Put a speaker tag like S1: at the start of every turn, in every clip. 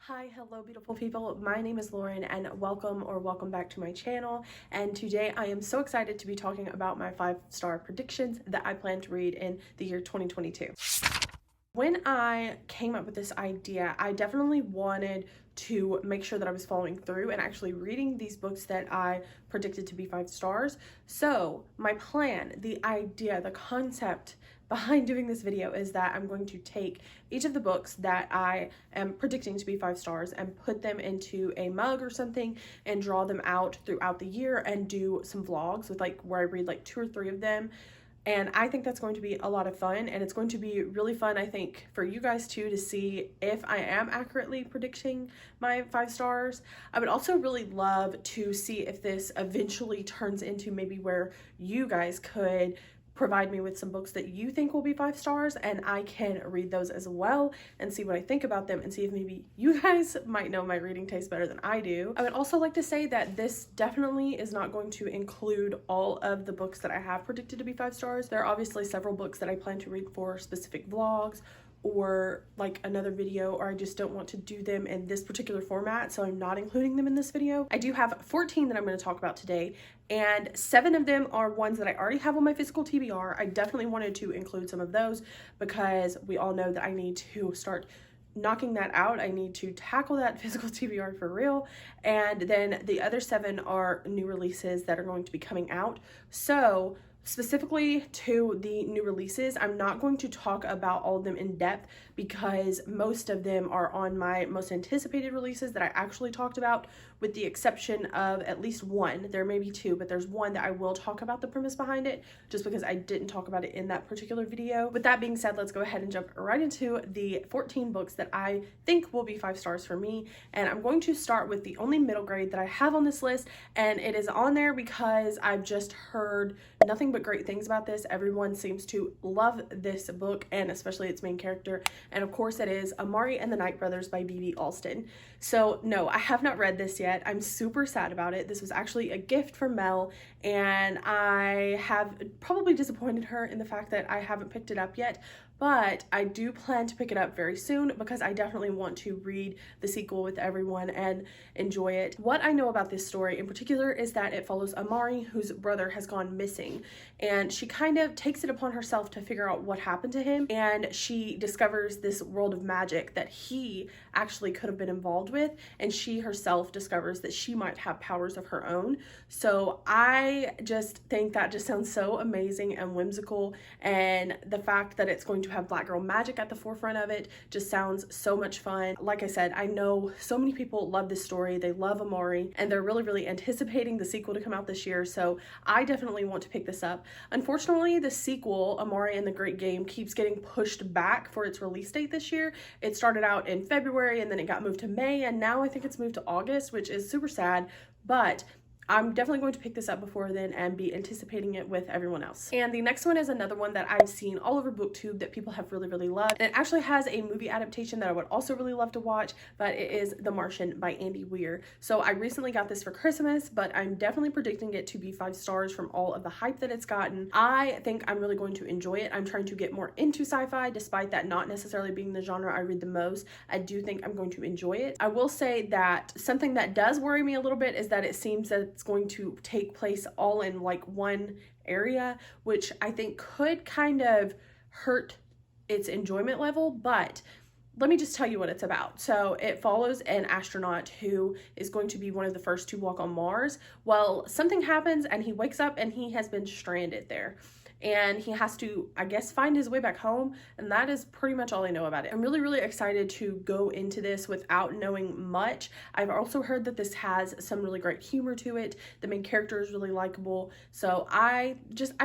S1: Hi, hello beautiful people. My name is Lauren and welcome back to my channel. And today I am so excited to be talking about my 5-star predictions that I plan to read in the year 2022. When I came up with this idea, I definitely wanted to make sure that I was following through and actually reading these books that I predicted to be 5 stars. So my plan, the idea, the concept behind doing this video is that I'm going to take each of the books that I am predicting to be 5 stars and put them into a mug or something and draw them out throughout the year and do some vlogs with where I read 2 or 3 of them. And I think that's going to be a lot of fun, and it's going to be really fun, I think, for you guys too, to see if I am accurately predicting my 5 stars. I would also really love to see if this eventually turns into maybe where you guys could provide me with some books that you think will be 5 stars, and I can read those as well and see what I think about them and see if maybe you guys might know my reading taste better than I do. I would also like to say that this definitely is not going to include all of the books that I have predicted to be 5 stars. There are obviously several books that I plan to read for specific vlogs or another video, or I just don't want to do them in this particular format, so I'm not including them in this video. I do have 14 that I'm going to talk about today, and 7 of them are ones that I already have on my physical TBR. I definitely wanted to include some of those because we all know that I need to start knocking that out. I need to tackle that physical TBR for real. And then the other 7 are new releases that are going to be coming out. So specifically to the new releases, I'm not going to talk about all of them in depth because most of them are on my most anticipated releases that I actually talked about, with the exception of at least one. There may be 2, but there's one that I will talk about the premise behind it just because I didn't talk about it in that particular video. With that being said, let's go ahead and jump right into the 14 books that I think will be 5 stars for me. And I'm going to start with the only middle grade that I have on this list, and it is on there because I've just heard nothing but great things about this. Everyone seems to love this book, and especially its main character, and of course it is Amari and the Night Brothers by B.B. Alston. So no, I have not read this yet. I'm super sad about it. This was actually a gift from Mel, and I have probably disappointed her in the fact that I haven't picked it up yet, but I do plan to pick it up very soon because I definitely want to read the sequel with everyone and enjoy it. What I know about this story in particular is that it follows Amari, whose brother has gone missing, and she kind of takes it upon herself to figure out what happened to him, and she discovers this world of magic that he actually could have been involved with, and she herself discovers that she might have powers of her own. So I just think that just sounds so amazing and whimsical, and the fact that it's going to have Black girl magic at the forefront of it just sounds so much fun. Like I said, I know so many people love this story. They love Amari, and they're really anticipating the sequel to come out this year, so I definitely want to pick this up. Unfortunately, the sequel, Amari and the Great Game, keeps getting pushed back for its release date this year. It started out in February, and then it got moved to May, and now I think it's moved to August, which is super sad, but I'm definitely going to pick this up before then and be anticipating it with everyone else. And the next one is another one that I've seen all over BookTube that people have really loved. And it actually has a movie adaptation that I would also really love to watch, but it is The Martian by Andy Weir. So I recently got this for Christmas, but I'm definitely predicting it to be 5 stars from all of the hype that it's gotten. I think I'm really going to enjoy it. I'm trying to get more into sci-fi, despite that not necessarily being the genre I read the most. I do think I'm going to enjoy it. I will say that something that does worry me a little bit is that it seems that it's going to take place all in one area, which I think could kind of hurt its enjoyment level, but let me just tell you what it's about. So it follows an astronaut who is going to be one of the first to walk on Mars. Well, something happens and he wakes up and he has been stranded there. And he has to, I guess, find his way back home, and that is pretty much all I know about it. I'm really excited to go into this without knowing much. I've also heard that this has some really great humor to it. The main character is really likable, so I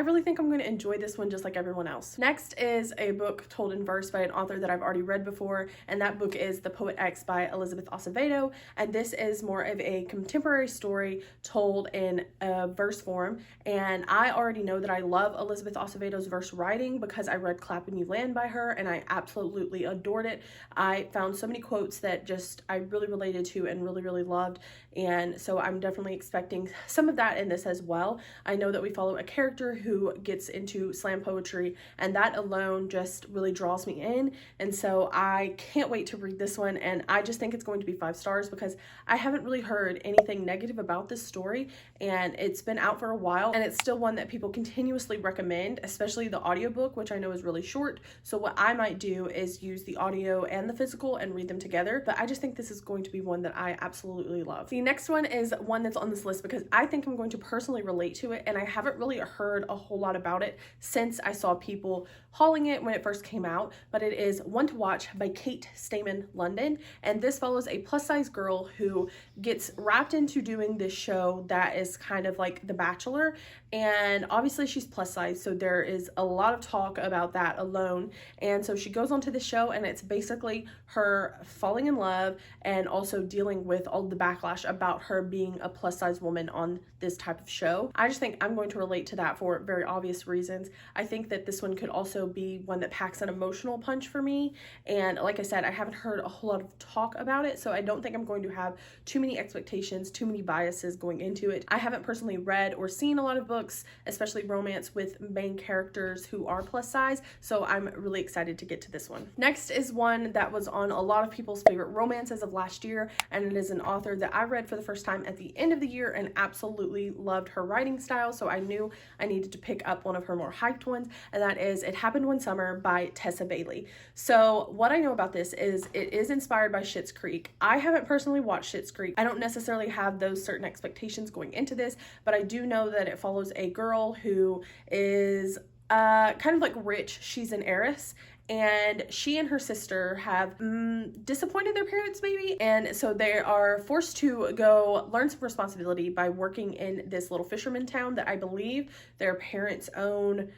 S1: really think I'm going to enjoy this one just like everyone else. Next is a book told in verse by an author that I've already read before, and that book is The Poet X by Elizabeth Acevedo, and this is more of a contemporary story told in a verse form, and I already know that I love Elizabeth Elizabeth Acevedo's verse writing because I read Clap When You Land by her and I absolutely adored it. I found so many quotes that just I really related to and really loved, and so I'm definitely expecting some of that in this as well. I know that we follow a character who gets into slam poetry, and that alone just really draws me in, and so I can't wait to read this one, and I just think it's going to be 5 stars because I haven't really heard anything negative about this story, and it's been out for a while, and it's still one that people continuously recommend, especially the audiobook, which I know is really short. So what I might do is use the audio and the physical and read them together, but I just think this is going to be one that I absolutely love. The next one is one that's on this list because I think I'm going to personally relate to it, and I haven't really heard a whole lot about it since I saw people hauling it when it first came out, but it is One to Watch by Kate Stamen London, and this follows a plus-size girl who gets wrapped into doing this show that is kind of like The Bachelor, and obviously she's plus size, so there is a lot of talk about that alone, and so she goes onto the show, and it's basically her falling in love and also dealing with all the backlash about her being a plus size woman on this type of show. I just think I'm going to relate to that for very obvious reasons. I think that this one could also be one that packs an emotional punch for me, and like I said, I haven't heard a whole lot of talk about it, so I don't think I'm going to have too many expectations, too many biases going into it. I haven't personally read or seen a lot of books, especially romance with main characters who are plus size, so I'm really excited to get to this one. Next is one that was on a lot of people's favorite romances of last year, and it is an author that I read for the first time at the end of the year and absolutely loved her writing style, so I knew I needed to pick up one of her more hyped ones, and that is It Happened One Summer by Tessa Bailey. So what I know about this is it is inspired by Schitt's Creek. I haven't personally watched Schitt's Creek. I don't necessarily have those certain expectations going into this, but I do know that it follows a girl who is kind of like rich. She's an heiress, and she and her sister have disappointed their parents maybe, and so they are forced to go learn some responsibility by working in this little fisherman town that I believe their parents own,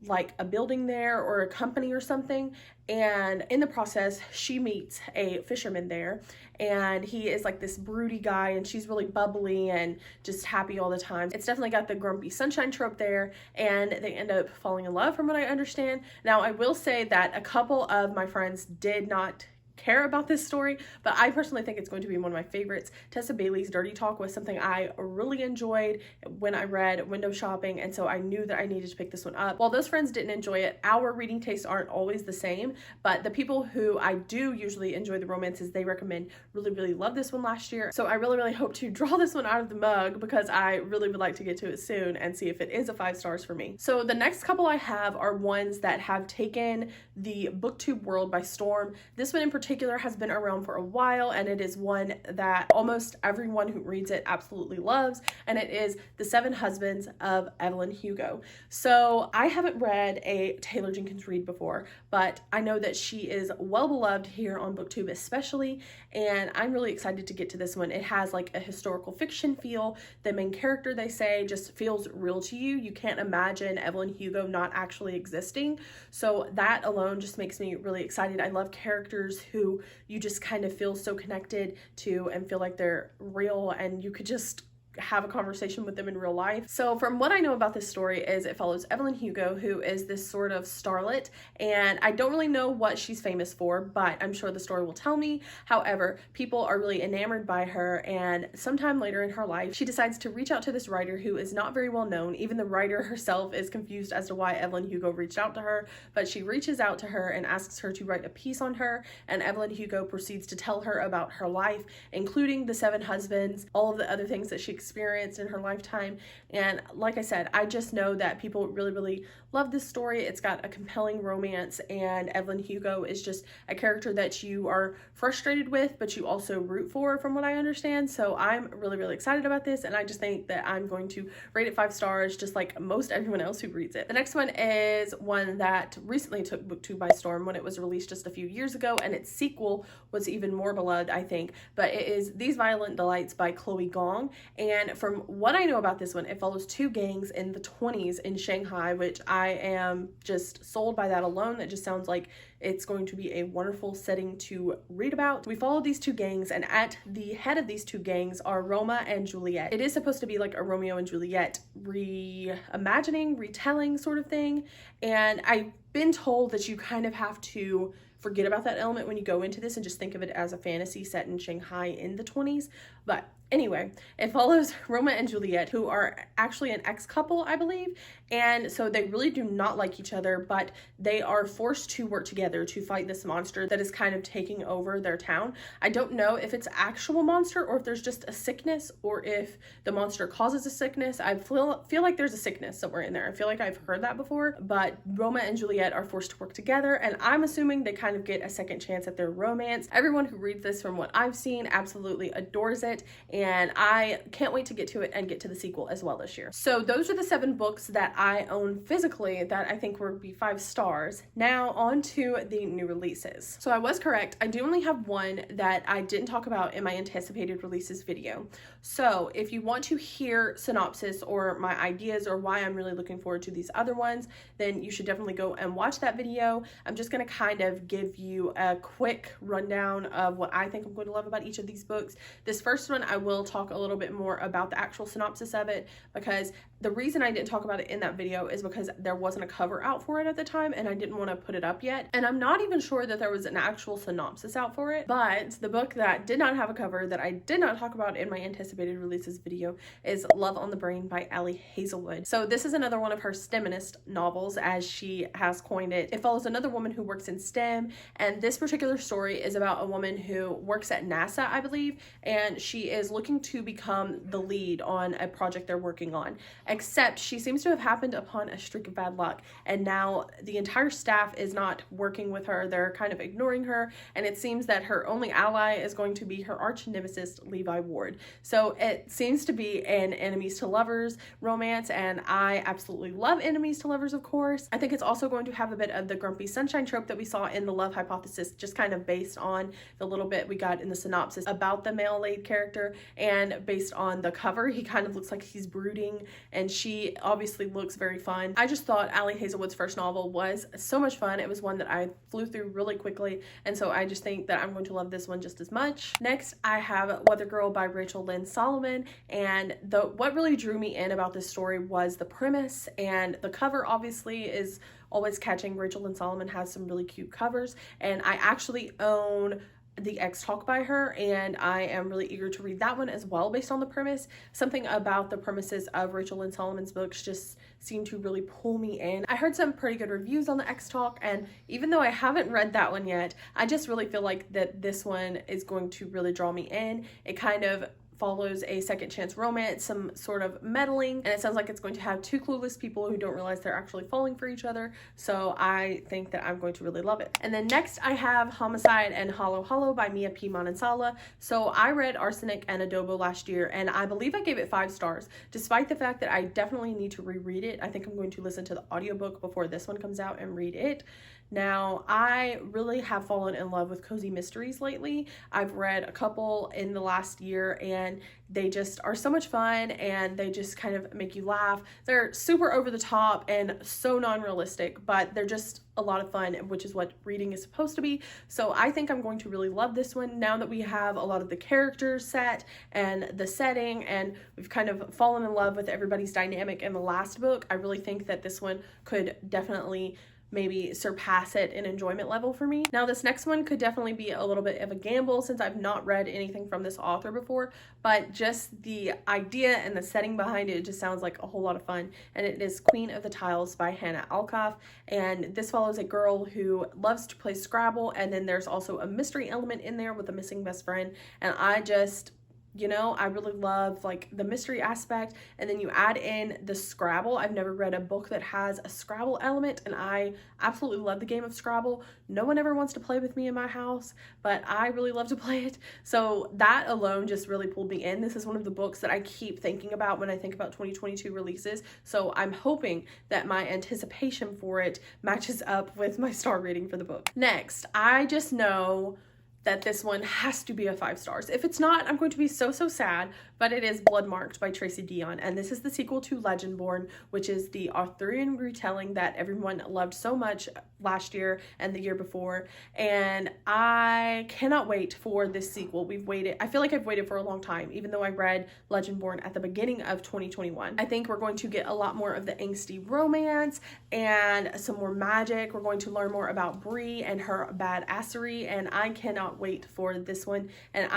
S1: like a building there or a company or something. And in the process, she meets a fisherman there, and he is like this broody guy, and she's really bubbly and just happy all the time. It's definitely got the grumpy sunshine trope there, and they end up falling in love from what I understand. Now, I will say that a couple of my friends did not care about this story, but I personally think it's going to be one of my favorites. Tessa Bailey's dirty talk was something I really enjoyed when I read Window Shopping, and so I knew that I needed to pick this one up. While those friends didn't enjoy it, our reading tastes aren't always the same, but the people who I do usually enjoy the romances they recommend really love this one last year, so I really hope to draw this one out of the mug because I really would like to get to it soon and see if it is a 5 stars for me. So the next couple I have are ones that have taken the booktube world by storm. This one in particular has been around for a while, and it is one that almost everyone who reads it absolutely loves, and it is The 7 Husbands of Evelyn Hugo. So I haven't read a Taylor Jenkins Reid before, but I know that she is well beloved here on booktube especially, and I'm really excited to get to this one. It has like a historical fiction feel. The main character, they say, just feels real to you. You can't imagine Evelyn Hugo not actually existing, so that alone just makes me really excited. I love characters who you just kind of feel so connected to and feel like they're real, and you could just have a conversation with them in real life. So from what I know about this story is it follows Evelyn Hugo, who is this sort of starlet, and I don't really know what she's famous for, but I'm sure the story will tell me. However, people are really enamored by her, and sometime later in her life, she decides to reach out to this writer who is not very well known. Even the writer herself is confused as to why Evelyn Hugo reached out to her, but she reaches out to her and asks her to write a piece on her, and Evelyn Hugo proceeds to tell her about her life, including the 7 husbands, all of the other things that she experienced in her lifetime. And like I said, I just know that people really love this story. It's got a compelling romance, and Evelyn Hugo is just a character that you are frustrated with, but you also root for, from what I understand. So I'm really excited about this, and I just think that I'm going to rate it 5 stars, just like most everyone else who reads it. The next one is one that recently took booktube by storm when it was released just a few years ago, and its sequel was even more beloved, I think, but it is These Violent Delights by Chloe Gong. And And from what I know about this one, it follows two gangs in the 20s in Shanghai, which I am just sold by that alone. That just sounds like it's going to be a wonderful setting to read about. We follow these two gangs, and at the head of these two gangs are Roma and Juliet. It is supposed to be like a Romeo and Juliet reimagining, retelling sort of thing. And I've been told that you kind of have to forget about that element when you go into this and just think of it as a fantasy set in Shanghai in the 20s. But anyway, it follows Roma and Juliet, who are actually an ex-couple, I believe. And so they really do not like each other, but they are forced to work together to fight this monster that is kind of taking over their town. I don't know if it's actual monster or if there's just a sickness or if the monster causes a sickness. I feel like there's a sickness somewhere in there. I feel like I've heard that before, but Roma and Juliet are forced to work together, and I'm assuming they kind of get a second chance at their romance. Everyone who reads this, from what I've seen, absolutely adores it, and I can't wait to get to it and get to the sequel as well this year. So those are the 7 books that I own physically that I think would be 5 stars. Now on to the new releases. So I was correct. I do only have one that I didn't talk about in my anticipated releases video. So if you want to hear synopsis or my ideas or why I'm really looking forward to these other ones, then you should definitely go and watch that video. I'm just going to kind of give you a quick rundown of what I think I'm going to love about each of these books. This first one, I will talk a little bit more about the actual synopsis of it, because the reason I didn't talk about it in that video is because there wasn't a cover out for it at the time and I didn't want to put it up yet. And I'm not even sure that there was an actual synopsis out for it. But the book that did not have a cover that I did not talk about in my anticipated releases video is Love on the Brain by Hazelwood. So this is another one of her STEMinist novels, as she has coined it. It follows another woman who works in STEM, and this particular story is about a woman who works at NASA, I believe, and she is looking to become the lead on a project they're working on. Except she seems to have happened upon a streak of bad luck, and now the entire staff is not working with her. They're kind of ignoring her, and it seems that her only ally is going to be her arch nemesis, Levi Ward. So it seems to be an enemies to lovers romance, and I absolutely love enemies to lovers, of course. I think it's also going to have a bit of the grumpy sunshine trope that we saw in The Love Hypothesis, just kind of based on the little bit we got in the synopsis about the male lead character, and based on the cover, he kind of looks like he's brooding, and she obviously looks very fun. I just thought Hazelwood's first novel was so much fun. It was one that I flew through really quickly, and so I just think that I'm going to love this one just as much. Next, I have Weather Girl by Rachel Lynn Solomon, and what really drew me in about this story was the premise, and the cover obviously is always catching. Rachel Lynn Solomon has some really cute covers, and I actually own The X Talk by her, and I am really eager to read that one as well based on the premise. Something about the premises of Rachel Lynn Solomon's books just seemed to really pull me in. I heard some pretty good reviews on The X Talk, and even though I haven't read that one yet, I just really feel like that this one is going to really draw me in. It kind of follows a second chance romance, some sort of meddling, and it sounds like it's going to have 2 clueless people who don't realize they're actually falling for each other. So I think that I'm going to really love it. And then next I have Homicide and Hollow Hollow by Mia P. Mansala. So I read Arsenic and Adobo last year, and I believe I gave it 5 stars, despite the fact that I definitely need to reread it. I think I'm going to listen to the audiobook before this one comes out and read it. Now, I really have fallen in love with cozy mysteries lately. I've read a couple in the last year, and they just are so much fun, and they just kind of make you laugh. They're super over the top and so non-realistic, but they're just a lot of fun, which is what reading is supposed to be. So I think I'm going to really love this one now that we have a lot of the characters set and the setting, and we've kind of fallen in love with everybody's dynamic in the last book. I really think that this one could definitely maybe surpass it in enjoyment level for me. Now, this next one could definitely be a little bit of a gamble since I've not read anything from this author before, but just the idea and the setting behind it just sounds like a whole lot of fun. And it is Queen of the Tiles by Hannah Alkoff. And this follows a girl who loves to play Scrabble, and then there's also a mystery element in there with a missing best friend. And I really love like the mystery aspect, and then you add in the Scrabble. I've never read a book that has a Scrabble element, and I absolutely love the game of Scrabble. No one ever wants to play with me in my house, but I really love to play it. So that alone just really pulled me in. This is one of the books that I keep thinking about when I think about 2022 releases. So I'm hoping that my anticipation for it matches up with my star rating for the book. Next, I just know that this one has to be a 5 stars. If it's not, I'm going to be so sad, but it is Blood Marked by Tracy Deonn, and this is the sequel to Legendborn, which is the Arthurian retelling that everyone loved so much last year and the year before, and I cannot wait for this sequel. I feel like I've waited for a long time, even though I read Legendborn at the beginning of 2021. I think we're going to get a lot more of the angsty romance and some more magic. We're going to learn more about Bree and her badassery, and I cannot wait for this one. And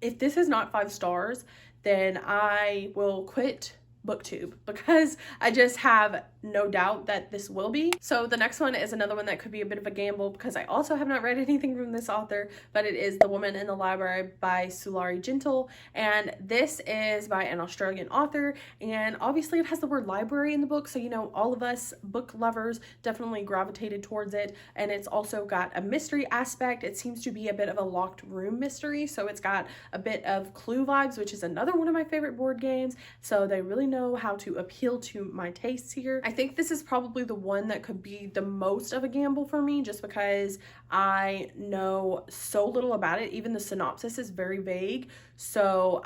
S1: if this is not 5 stars, then I will quit BookTube, because I just have no doubt that this will be. So the next one is another one that could be a bit of a gamble, because I also have not read anything from this author, but it is The Woman in the Library by Sulari Gentle, and this is by an Australian author, and obviously it has the word library in the book, so you know, all of us book lovers definitely gravitated towards it. And it's also got a mystery aspect. It seems to be a bit of a locked room mystery, so it's got a bit of Clue vibes, which is another one of my favorite board games, so they really know how to appeal to my tastes here. I think this is probably the one that could be the most of a gamble for me, just because I know so little about it. Even the synopsis is very vague, so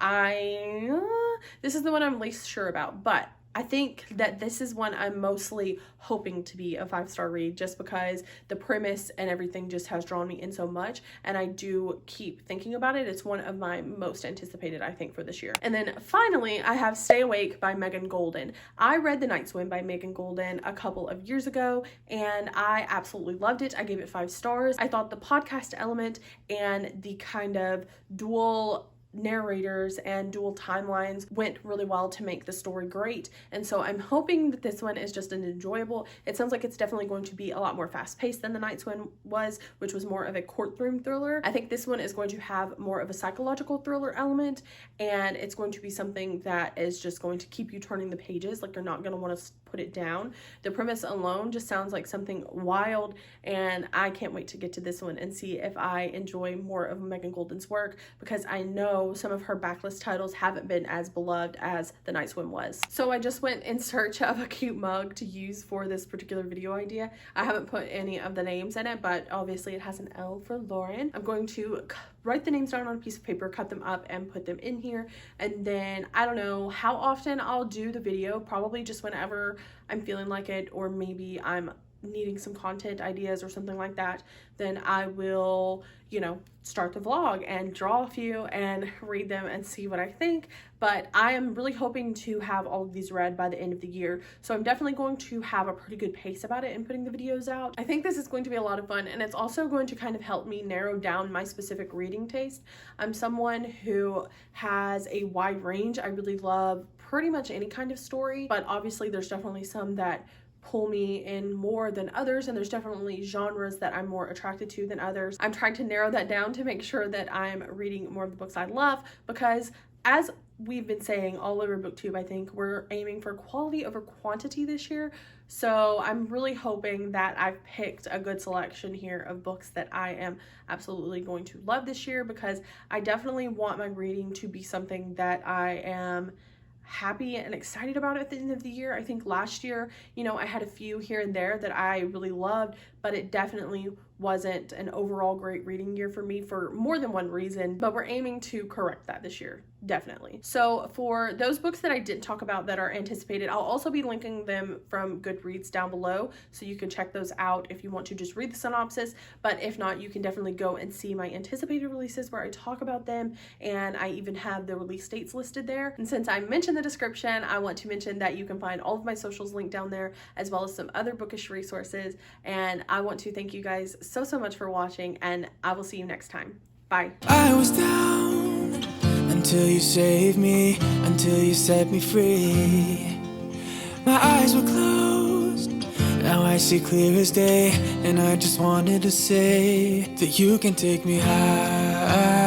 S1: this is the one I'm least sure about. But I think that this is one I'm mostly hoping to be a 5-star read, just because the premise and everything just has drawn me in so much, and I do keep thinking about it. It's one of my most anticipated, I think, for this year. And then finally, I have Stay Awake by Megan Golden. I read The Night Swim by Megan Golden a couple of years ago, and I absolutely loved it. I gave it 5 stars. I thought the podcast element and the kind of dual narrators and dual timelines went really well to make the story great, and so I'm hoping that this one is just an enjoyable. It sounds like it's definitely going to be a lot more fast-paced than The Night Swim was, which was more of a courtroom thriller. I think this one is going to have more of a psychological thriller element, and it's going to be something that is just going to keep you turning the pages. Like, you're not going to want to put it down. The premise alone just sounds like something wild, and I can't wait to get to this one and see if I enjoy more of Megan Golden's work, because I know some of her backlist titles haven't been as beloved as The Night Swim was. So I just went in search of a cute mug to use for this particular video idea. I haven't put any of the names in it, but obviously it has an L for Lauren. I'm going to write the names down on a piece of paper, cut them up, and put them in here. And then I don't know how often I'll do the video, probably just whenever I'm feeling like it, or maybe I'm needing some content ideas or something like that. Then I will, start the vlog and draw a few and read them and see what I think. But I am really hoping to have all of these read by the end of the year, so I'm definitely going to have a pretty good pace about it in putting the videos out. I think this is going to be a lot of fun, and it's also going to kind of help me narrow down my specific reading taste. I'm someone who has a wide range. I really love pretty much any kind of story, but obviously there's definitely some that pull me in more than others, and there's definitely genres that I'm more attracted to than others. I'm trying to narrow that down to make sure that I'm reading more of the books I love, because as we've been saying all over BookTube, I think we're aiming for quality over quantity this year. So I'm really hoping that I've picked a good selection here of books that I am absolutely going to love this year, because I definitely want my reading to be something that I am happy and excited about at the end of the year. I think last year, I had a few here and there that I really loved, but it definitely wasn't an overall great reading year for me for more than one reason, but we're aiming to correct that this year, definitely. So for those books that I didn't talk about that are anticipated, I'll also be linking them from Goodreads down below, so you can check those out if you want to just read the synopsis. But if not, you can definitely go and see my anticipated releases where I talk about them, and I even have the release dates listed there. And since I mentioned the description, I want to mention that you can find all of my socials linked down there, as well as some other bookish resources. And I want to thank you guys so much for watching, and I will see you next time. Bye.
S2: I was down until you saved me, until you set me free. My eyes were closed, now I see clear as day, and I just wanted to say that you can take me high.